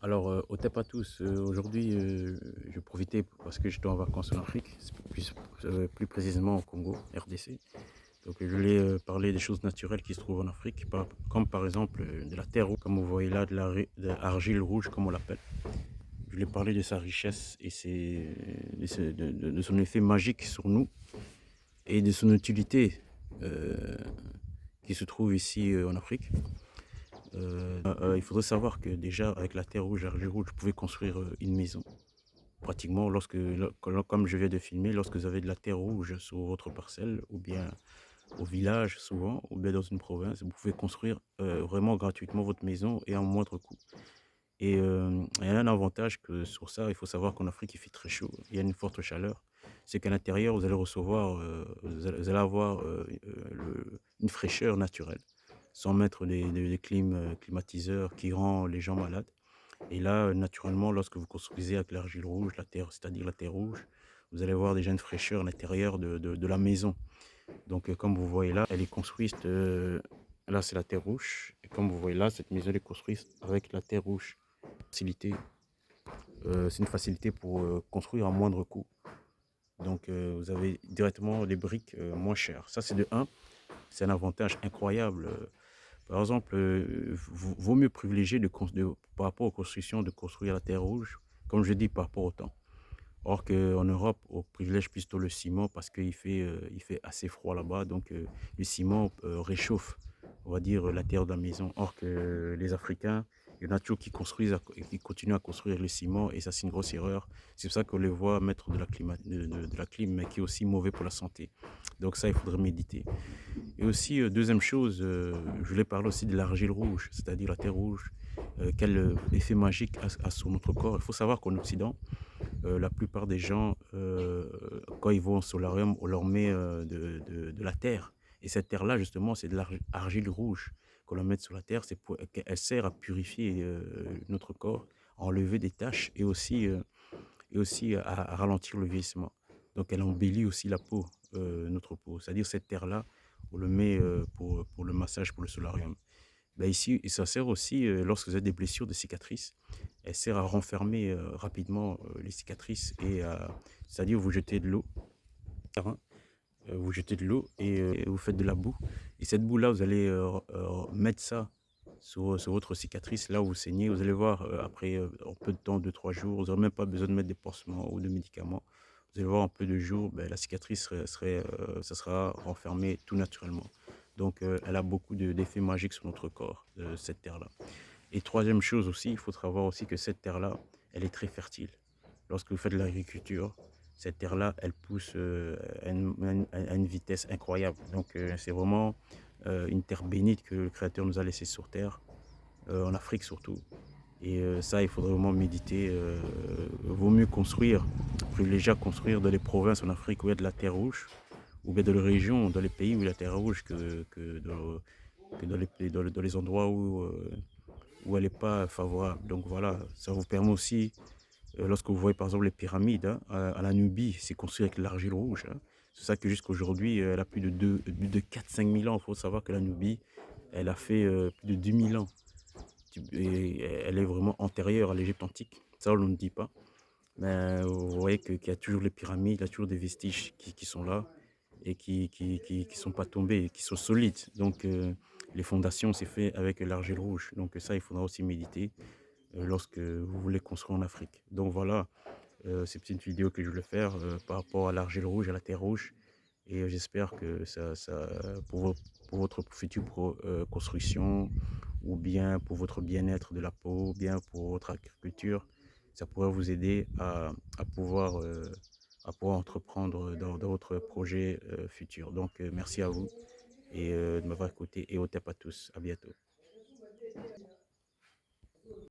Au TEP à tous, aujourd'hui, je profitais parce que j'étais en vacances en Afrique, plus précisément au Congo, RDC. Donc, je voulais parler des choses naturelles qui se trouvent en Afrique, comme par exemple de la terre rouge, comme vous voyez là, de l'argile rouge, comme on l'appelle. Je voulais parler de sa richesse et de son effet magique sur nous et de son utilité euh, qui se trouve ici en Afrique. Il faudrait savoir que déjà, avec la terre rouge, l'argile rouge, vous pouvez construire une maison. Pratiquement, comme je viens de filmer, lorsque vous avez de la terre rouge sur votre parcelle, ou bien au village souvent, ou bien dans une province, vous pouvez construire vraiment gratuitement votre maison et à un moindre coût. Et il y a un avantage que sur ça, il faut savoir qu'en Afrique, il fait très chaud, il y a une forte chaleur. C'est qu'à l'intérieur, vous allez recevoir, vous allez avoir une fraîcheur naturelle, sans mettre des climatiseurs qui rend les gens malades. Et là, naturellement, lorsque vous construisez avec l'argile rouge, la terre, c'est-à-dire la terre rouge, vous allez avoir déjà une fraîcheur à l'intérieur de la maison. Donc, comme vous voyez là, elle est construite, là c'est la terre rouge, et comme vous voyez là, cette maison elle est construite avec la terre rouge. Facilité, c'est une facilité pour construire à moindre coût. Donc, vous avez directement des briques moins chères. Ça, c'est de un, c'est un avantage incroyable. Par exemple, vaut mieux privilégier par rapport aux constructions de construire la terre rouge, comme je dis, par rapport au temps. Or qu'en Europe, on privilège plutôt le ciment parce il fait assez froid là-bas. Donc, le ciment réchauffe, on va dire, la terre de la maison. Or que les Africains, il y en a toujours qui continuent à construire le ciment et ça, c'est une grosse erreur. C'est pour ça qu'on les voit mettre de la clim, mais qui est aussi mauvais pour la santé. Donc ça, il faudrait méditer. Et aussi, deuxième chose, je voulais parler aussi de l'argile rouge, c'est-à-dire la terre rouge. Quel effet magique a sur notre corps. Il faut savoir qu'en Occident, la plupart des gens, quand ils vont au solarium, on leur met de la terre. Et cette terre-là, justement, c'est de l'argile rouge qu'on la met sur la terre. Elle sert à purifier notre corps, à enlever des taches et aussi à ralentir le vieillissement. Donc, elle embellit aussi la peau, notre peau. C'est-à-dire cette terre-là, on le met pour le massage, pour le solarium. Ben ici, et ça sert aussi, lorsque vous avez des blessures, des cicatrices, elle sert à renfermer rapidement les cicatrices c'est-à-dire vous jetez de l'eau, hein, vous jetez de l'eau et vous faites de la boue. Et cette boue-là, vous allez mettre ça sur votre cicatrice, là où vous saignez. Vous allez voir, après en peu de temps, 2 3 jours, vous n'aurez même pas besoin de mettre des pansements ou de médicaments. Vous allez voir en peu de jours, ben, la cicatrice ça sera renfermée tout naturellement. Donc, elle a beaucoup d'effets magiques sur notre corps, cette terre-là. Et troisième chose aussi, il faut savoir aussi que cette terre-là, elle est très fertile. Lorsque vous faites de l'agriculture, cette terre-là, elle pousse à une vitesse incroyable. Donc, c'est vraiment une terre bénite que le Créateur nous a laissée sur terre, en Afrique surtout. Et ça, il faudrait vraiment méditer. Vaut mieux privilégier à construire dans les provinces en Afrique où il y a de la terre rouge, ou bien dans les régions, dans les pays où il y a de la terre rouge, que dans les endroits où elle n'est pas favorable. Donc voilà, ça vous permet aussi, lorsque vous voyez par exemple les pyramides hein, à la Nubie, c'est construit avec de l'argile rouge. Hein. C'est ça que jusqu'à aujourd'hui, elle a plus de 4 5 000 ans. Il faut savoir que la Nubie, elle a fait plus de 10 000 ans. Et elle est vraiment antérieure à l'Égypte antique. Ça, on ne dit pas. Mais vous voyez qu'il y a toujours les pyramides, il y a toujours des vestiges qui sont là et qui sont pas tombés, qui sont solides. Donc, les fondations, c'est fait avec l'argile rouge. Donc, ça, il faudra aussi méditer lorsque vous voulez construire en Afrique. Donc, voilà, c'est une petite vidéo que je voulais faire par rapport à l'argile rouge, à la terre rouge. Et j'espère que pour votre future construction, ou bien pour votre bien-être de la peau, ou bien pour votre agriculture, ça pourrait vous aider à pouvoir entreprendre dans votre projet futur. Donc, merci à vous et de m'avoir écouté et au TEP à tous. À bientôt.